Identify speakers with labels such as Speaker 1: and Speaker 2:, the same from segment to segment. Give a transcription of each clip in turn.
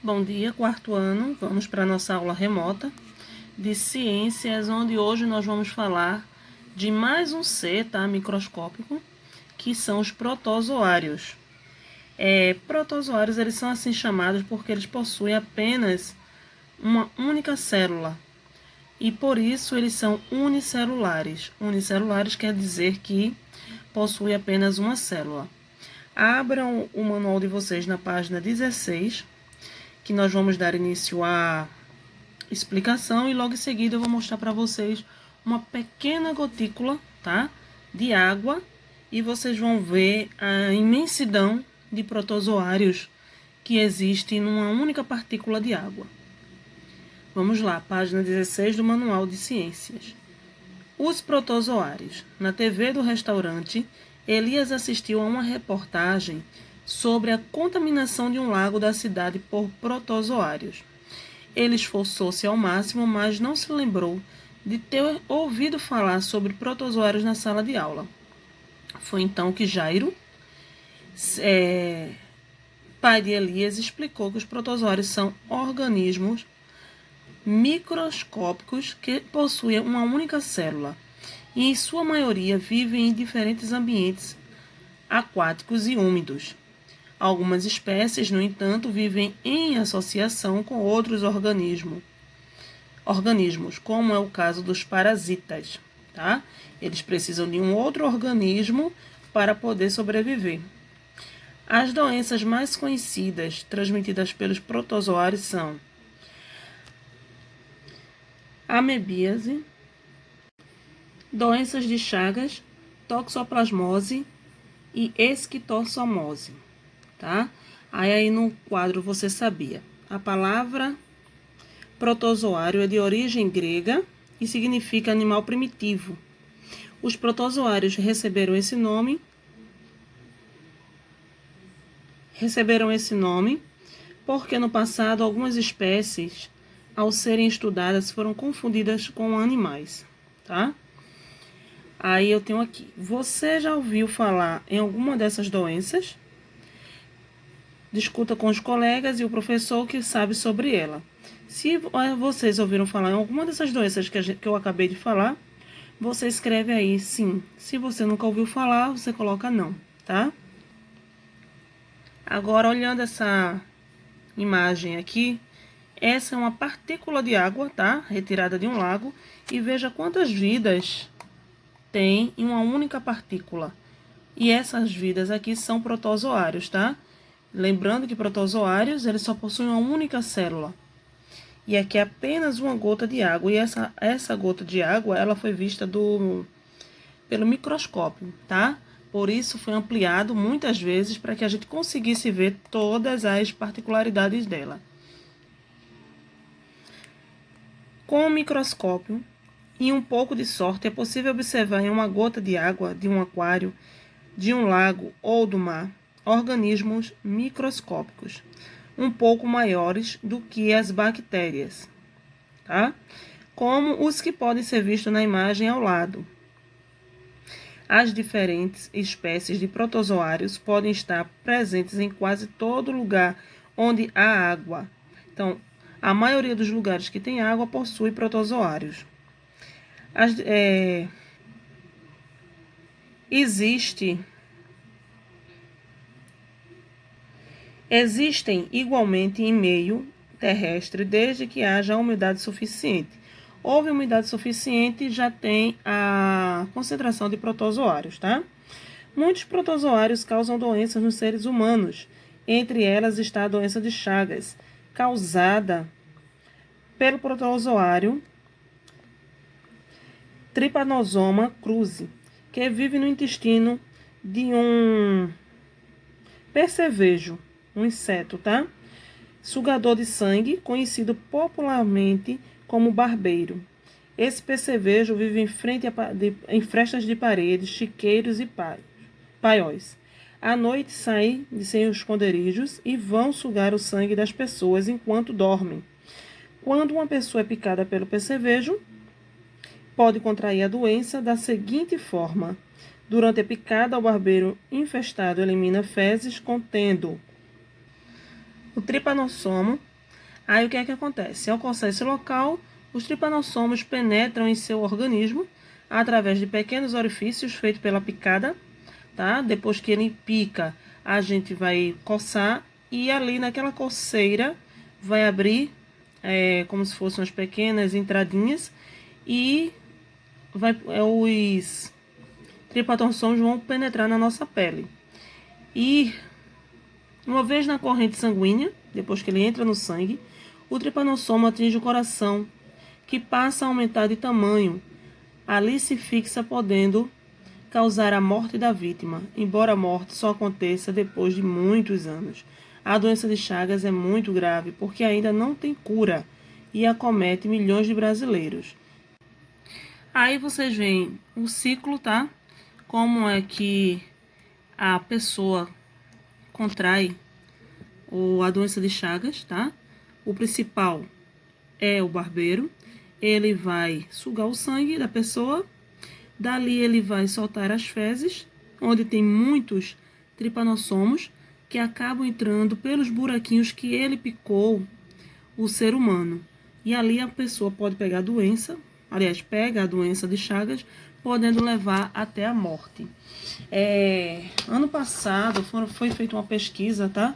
Speaker 1: Bom dia, quarto ano. Vamos para a nossa aula remota de ciências, onde hoje nós vamos falar de mais um ser, tá, microscópico, que são os protozoários. Protozoários, eles são assim chamados porque eles possuem apenas uma única célula. E por isso eles são unicelulares. Unicelulares quer dizer que possui apenas uma célula. Abram o manual de vocês na página 16, que nós vamos dar início à explicação e logo em seguida eu vou mostrar para vocês uma pequena gotícula, tá, de água, e vocês vão ver a imensidão de protozoários que existe numa única partícula de água. Vamos lá, página 16 do Manual de Ciências. Os protozoários. Na TV do restaurante, Elias assistiu a uma reportagem sobre a contaminação de um lago da cidade por protozoários. Ele esforçou-se ao máximo, mas não se lembrou de ter ouvido falar sobre protozoários na sala de aula. Foi então que Jairo, pai de Elias, explicou que os protozoários são organismos microscópicos que possuem uma única célula e, em sua maioria, vivem em diferentes ambientes aquáticos e úmidos. Algumas espécies, no entanto, vivem em associação com outros organismos, como é o caso dos parasitas, tá? Eles precisam de um outro organismo para poder sobreviver. As doenças mais conhecidas transmitidas pelos protozoários são amebíase, doenças de Chagas, toxoplasmose e esquistossomose, tá? Aí no quadro você sabia. A palavra protozoário é de origem grega e significa animal primitivo. Os protozoários receberam esse nome porque no passado algumas espécies, ao serem estudadas, foram confundidas com animais, tá? Aí eu tenho aqui. Você já ouviu falar em alguma dessas doenças? Discuta com os colegas e o professor que sabe sobre ela. Se vocês ouviram falar em alguma dessas doenças que eu acabei de falar, você escreve aí sim. Se você nunca ouviu falar, você coloca não, tá? Agora, olhando essa imagem aqui, essa é uma partícula de água, tá? Retirada de um lago. E veja quantas vidas tem em uma única partícula. E essas vidas aqui são protozoários, tá? Lembrando que protozoários, eles só possuem uma única célula. E aqui é apenas uma gota de água. E essa gota de água, ela foi vista pelo microscópio, tá? Por isso foi ampliado muitas vezes para que a gente conseguisse ver todas as particularidades dela. Com o microscópio e um pouco de sorte, é possível observar em uma gota de água de um aquário, de um lago ou do mar, organismos microscópicos, um pouco maiores do que as bactérias, tá? Como os que podem ser vistos na imagem ao lado. As diferentes espécies de protozoários podem estar presentes em quase todo lugar onde há água. Então, a maioria dos lugares que tem água possui protozoários. Existem igualmente em meio terrestre desde que haja umidade suficiente. Houve umidade suficiente, já tem a concentração de protozoários, tá? Muitos protozoários causam doenças nos seres humanos. Entre elas está a doença de Chagas, causada pelo protozoário Trypanosoma cruzi, que vive no intestino de um percevejo, um inseto, tá? Sugador de sangue, conhecido popularmente como barbeiro. Esse percevejo vive em frestas de paredes, chiqueiros e paióis. À noite saem de seus esconderijos e vão sugar o sangue das pessoas enquanto dormem. Quando uma pessoa é picada pelo percevejo, pode contrair a doença da seguinte forma: durante a picada, o barbeiro infestado elimina fezes contendo o tripanossoma Aí o que é que acontece? Ao alcançar esse local, os tripanossomos penetram em seu organismo através de pequenos orifícios feitos pela picada, tá? Depois que ele pica, a gente vai coçar e ali naquela coceira vai abrir como se fossem umas pequenas entradinhas e os tripanossomos vão penetrar na nossa pele. E uma vez na corrente sanguínea, depois que ele entra no sangue, o tripanossoma atinge o coração, que passa a aumentar de tamanho. Ali se fixa, podendo causar a morte da vítima, embora a morte só aconteça depois de muitos anos. A doença de Chagas é muito grave porque ainda não tem cura e acomete milhões de brasileiros. Aí vocês veem o ciclo, tá? Como é que a pessoa contrai a doença de Chagas, tá? O principal é o barbeiro. Ele vai sugar o sangue da pessoa. Dali ele vai soltar as fezes, onde tem muitos tripanossomos que acabam entrando pelos buraquinhos que ele picou o ser humano. E ali a pessoa pode pegar a doença, aliás, pega a doença de Chagas, podendo levar até a morte. Ano passado foi feita uma pesquisa, tá?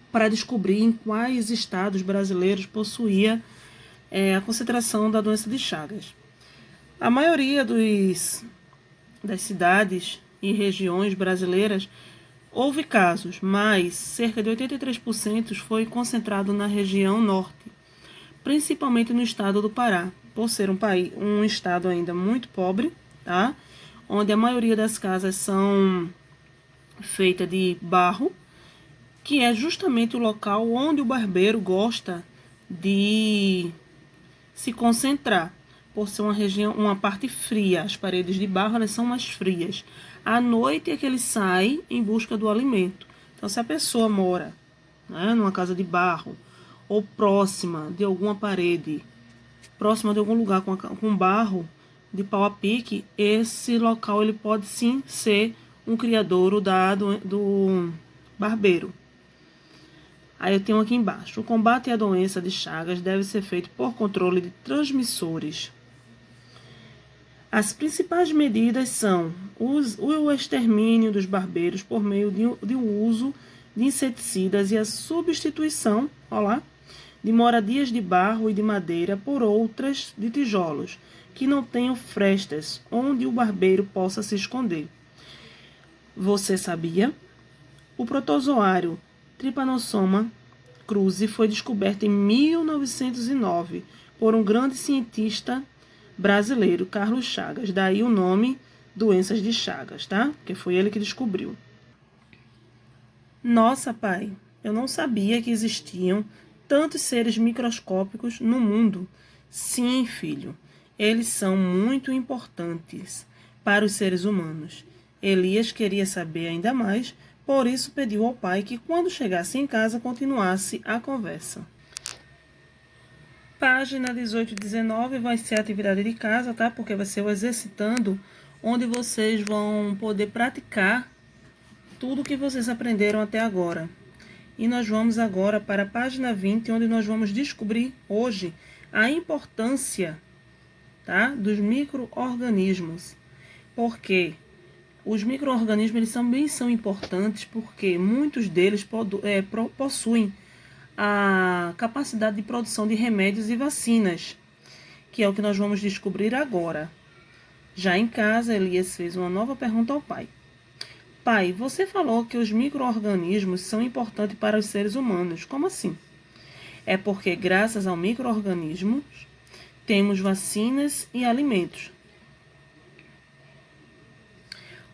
Speaker 1: Para descobrir em quais estados brasileiros possuía a concentração da doença de Chagas. A maioria das cidades e regiões brasileiras houve casos, mas cerca de 83% foi concentrado na região norte, principalmente no estado do Pará, por ser um estado ainda muito pobre, tá? Onde a maioria das casas são feitas de barro, que é justamente o local onde o barbeiro gosta de se concentrar, por ser uma parte fria. As paredes de barro elas são mais frias. À noite é que ele sai em busca do alimento. Então, se a pessoa mora, né, numa casa de barro ou próxima de alguma parede, próxima de algum lugar com barro de pau a pique, esse local ele pode sim ser um criadouro do barbeiro. Aí eu tenho aqui embaixo: o combate à doença de Chagas deve ser feito por controle de transmissores. As principais medidas são o extermínio dos barbeiros por meio de um uso de inseticidas e a substituição, de moradias de barro e de madeira por outras de tijolos, que não tenham frestas onde o barbeiro possa se esconder. Você sabia? O protozoário Trypanosoma cruzi foi descoberto em 1909 por um grande cientista brasileiro, Carlos Chagas. Daí o nome doenças de Chagas, tá? Porque foi ele que descobriu. Nossa, pai, eu não sabia que existiam tantos seres microscópicos no mundo. Sim, filho, eles são muito importantes para os seres humanos. Elias queria saber ainda mais, por isso pediu ao pai que quando chegasse em casa continuasse a conversa. Página 18 e 19 vai ser a atividade de casa, tá? Porque vai ser o exercitando, onde vocês vão poder praticar tudo o que vocês aprenderam até agora. E nós vamos agora para a página 20, onde nós vamos descobrir hoje a importância, tá, dos micro-organismos. Porque os micro-organismos eles também são importantes porque muitos deles possuem a capacidade de produção de remédios e vacinas, que é o que nós vamos descobrir agora. Já em casa, Elias fez uma nova pergunta ao pai. Pai, você falou que os micro-organismos são importantes para os seres humanos. Como assim? É porque graças aos micro-organismos temos vacinas e alimentos.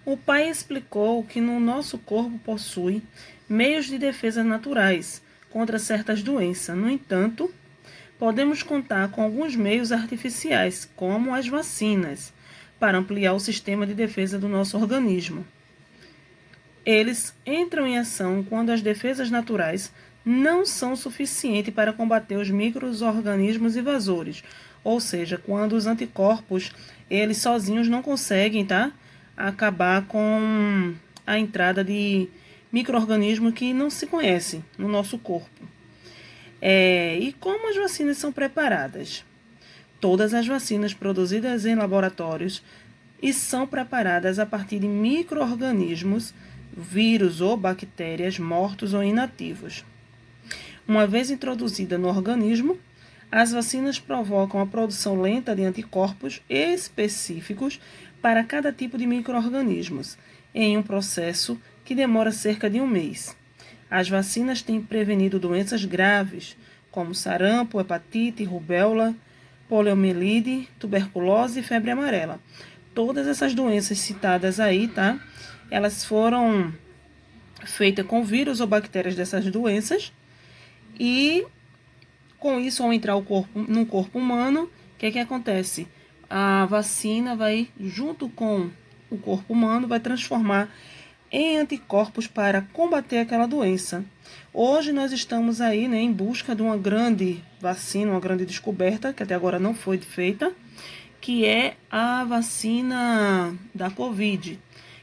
Speaker 1: O pai explicou que no nosso corpo possui meios de defesa naturais contra certas doenças. No entanto, podemos contar com alguns meios artificiais, como as vacinas, para ampliar o sistema de defesa do nosso organismo. Eles entram em ação quando as defesas naturais não são suficientes para combater os micro-organismos invasores, ou seja, quando os anticorpos, eles sozinhos não conseguem, acabar com a entrada de micro-organismos que não se conhecem no nosso corpo. E como as vacinas são preparadas? Todas as vacinas produzidas em laboratórios e são preparadas a partir de micro-organismos, vírus ou bactérias mortos ou inativos. Uma vez introduzida no organismo, as vacinas provocam a produção lenta de anticorpos específicos para cada tipo de micro-organismos, em um processo que demora cerca de um mês. As vacinas têm prevenido doenças graves, como sarampo, hepatite, rubéola, poliomielite, tuberculose e febre amarela. Todas essas doenças citadas aí, tá? Elas foram feitas com vírus ou bactérias dessas doenças e com isso, ao entrar no corpo humano, o que acontece? A vacina vai, junto com o corpo humano, vai transformar em anticorpos para combater aquela doença. Hoje nós estamos aí, né, em busca de uma grande vacina, uma grande descoberta, que até agora não foi feita, que é a vacina da Covid,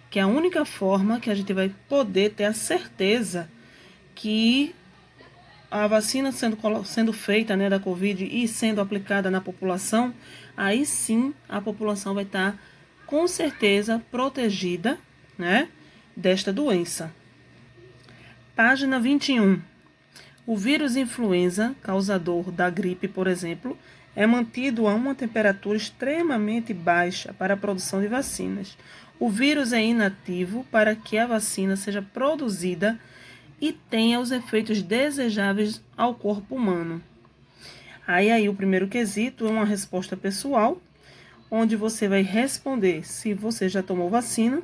Speaker 1: que é a única forma que a gente vai poder ter a certeza que a vacina sendo feita, né, da Covid e sendo aplicada na população, aí sim a população vai estar com certeza protegida, né, desta doença. Página 21. O vírus influenza, causador da gripe, por exemplo, é mantido a uma temperatura extremamente baixa para a produção de vacinas. O vírus é inativo para que a vacina seja produzida e tenha os efeitos desejáveis ao corpo humano. Aí o primeiro quesito é uma resposta pessoal, onde você vai responder se você já tomou vacina.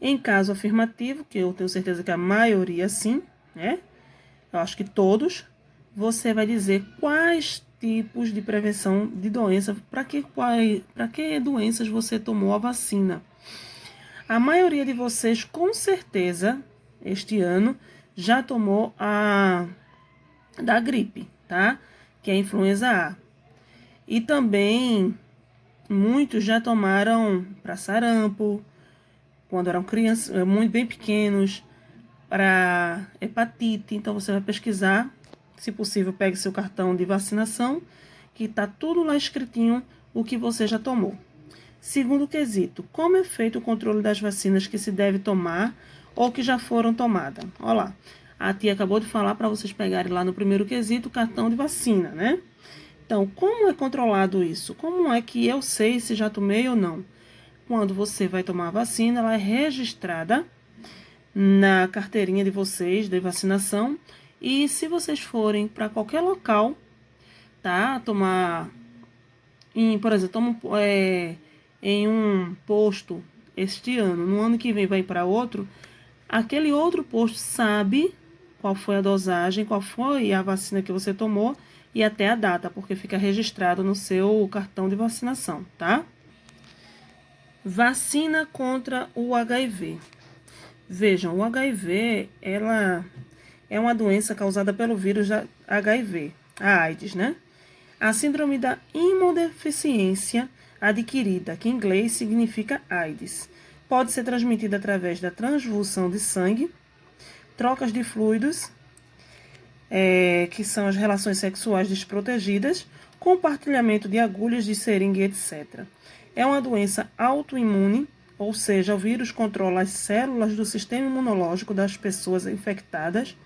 Speaker 1: Em caso afirmativo, que eu tenho certeza que a maioria sim, né? Eu acho que todos, você vai dizer quais tipos de prevenção de doença, para que doenças você tomou a vacina. A maioria de vocês, com certeza, este ano, já tomou a da gripe, tá? Que é a influenza A. E também, muitos já tomaram para sarampo, quando eram crianças, muito bem pequenos, para hepatite. Então, você vai pesquisar, se possível, pegue seu cartão de vacinação, que está tudo lá escritinho o que você já tomou. Segundo quesito, como é feito o controle das vacinas que se deve tomar ou que já foram tomadas? Olha lá, a tia acabou de falar para vocês pegarem lá no primeiro quesito o cartão de vacina, né? Então, como é controlado isso? Como é que eu sei se já tomei ou não? Quando você vai tomar a vacina, ela é registrada na carteirinha de vocês de vacinação, e se vocês forem para qualquer local, tá? Tomar, por exemplo, em um posto este ano, no ano que vem vai para outro, aquele outro posto sabe qual foi a dosagem, qual foi a vacina que você tomou e até a data, porque fica registrado no seu cartão de vacinação, tá? Vacina contra o HIV. Vejam, o HIV, ela é uma doença causada pelo vírus HIV, a AIDS, né? A síndrome da imunodeficiência adquirida, que em inglês significa AIDS, pode ser transmitida através da transfusão de sangue, trocas de fluidos, que são as relações sexuais desprotegidas, compartilhamento de agulhas de seringa, etc. É uma doença autoimune, ou seja, o vírus controla as células do sistema imunológico das pessoas infectadas,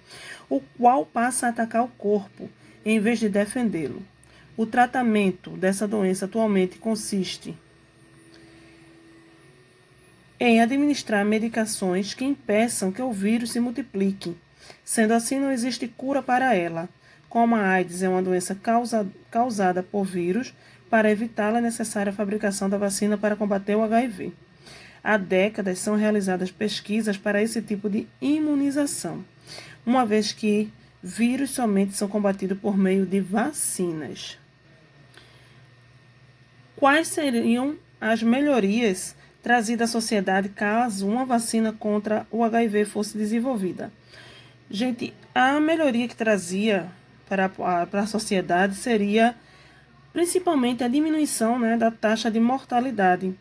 Speaker 1: o qual passa a atacar o corpo, em vez de defendê-lo. O tratamento dessa doença atualmente consiste em administrar medicações que impeçam que o vírus se multiplique. Sendo assim, não existe cura para ela. Como a AIDS é uma doença causada por vírus, para evitá-la é necessária a fabricação da vacina para combater o HIV. Há décadas são realizadas pesquisas para esse tipo de imunização, uma vez que vírus somente são combatidos por meio de vacinas. Quais seriam as melhorias trazidas à sociedade caso uma vacina contra o HIV fosse desenvolvida? Gente, a melhoria que trazia para a sociedade seria principalmente a diminuição, né, da taxa de mortalidade.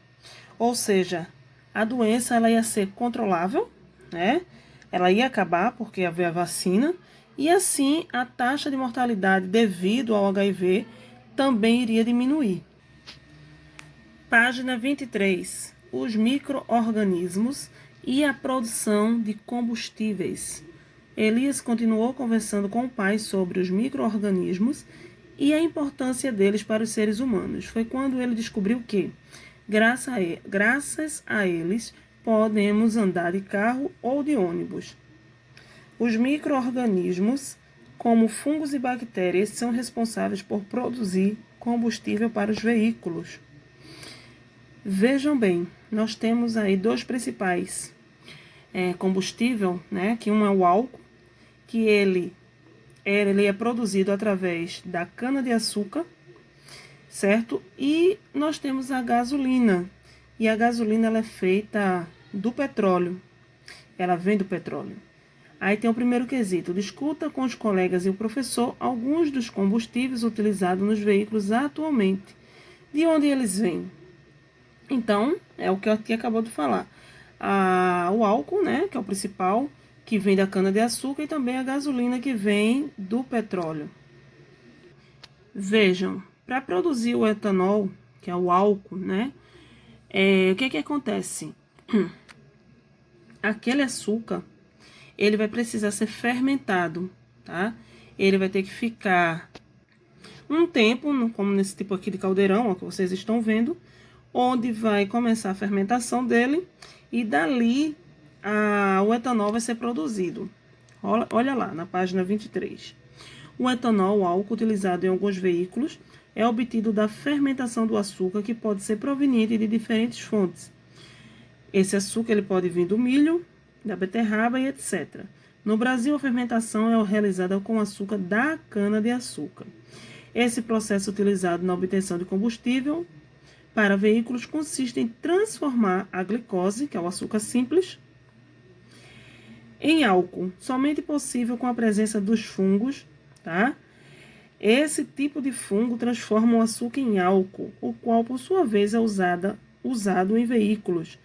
Speaker 1: Ou seja, a doença ela ia ser controlável, né? Ela ia acabar porque havia vacina e assim a taxa de mortalidade devido ao HIV também iria diminuir. Página 23. Os micro-organismos e a produção de combustíveis. Elias continuou conversando com o pai sobre os micro-organismos e a importância deles para os seres humanos. Foi quando ele descobriu que, graças a eles, podemos andar de carro ou de ônibus. Os micro-organismos, como fungos e bactérias, são responsáveis por produzir combustível para os veículos. Vejam bem, nós temos aí dois principais combustível, né? Que um é o álcool, que ele é produzido através da cana-de-açúcar, certo? E nós temos a gasolina, e a gasolina ela é feita do petróleo, ela vem do petróleo. Aí tem o primeiro quesito, discuta com os colegas e o professor alguns dos combustíveis utilizados nos veículos atualmente. De onde eles vêm? Então, é o que eu aqui acabou de falar. O álcool, né, que é o principal, que vem da cana-de-açúcar, e também a gasolina, que vem do petróleo. Vejam, para produzir o etanol, que é o álcool, né, o que acontece? Aquele açúcar, ele vai precisar ser fermentado, tá? Ele vai ter que ficar um tempo, como nesse tipo aqui de caldeirão, ó, que vocês estão vendo, onde vai começar a fermentação dele e dali o etanol vai ser produzido. Olha lá, na página 23. O etanol, o álcool utilizado em alguns veículos, é obtido da fermentação do açúcar, que pode ser proveniente de diferentes fontes. Esse açúcar ele pode vir do milho, da beterraba e etc. No Brasil, a fermentação é realizada com açúcar da cana-de-açúcar. Esse processo utilizado na obtenção de combustível para veículos consiste em transformar a glicose, que é o açúcar simples, em álcool, somente possível com a presença dos fungos, tá? Esse tipo de fungo transforma o açúcar em álcool, o qual, por sua vez, é usado em veículos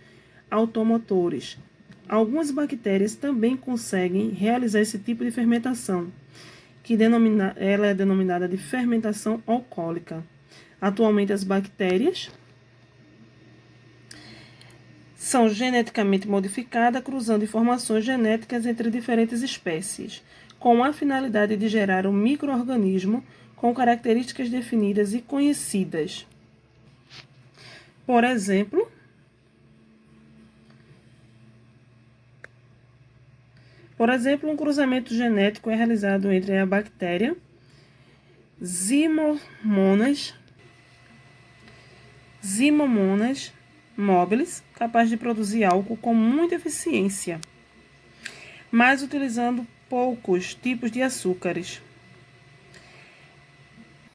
Speaker 1: automotores. Algumas bactérias também conseguem realizar esse tipo de fermentação, ela é denominada de fermentação alcoólica. Atualmente, as bactérias são geneticamente modificadas, cruzando informações genéticas entre diferentes espécies, com a finalidade de gerar um micro-organismo com características definidas e conhecidas. Por exemplo, um cruzamento genético é realizado entre a bactéria Ximomonas móveis, capaz de produzir álcool com muita eficiência, mas utilizando poucos tipos de açúcares.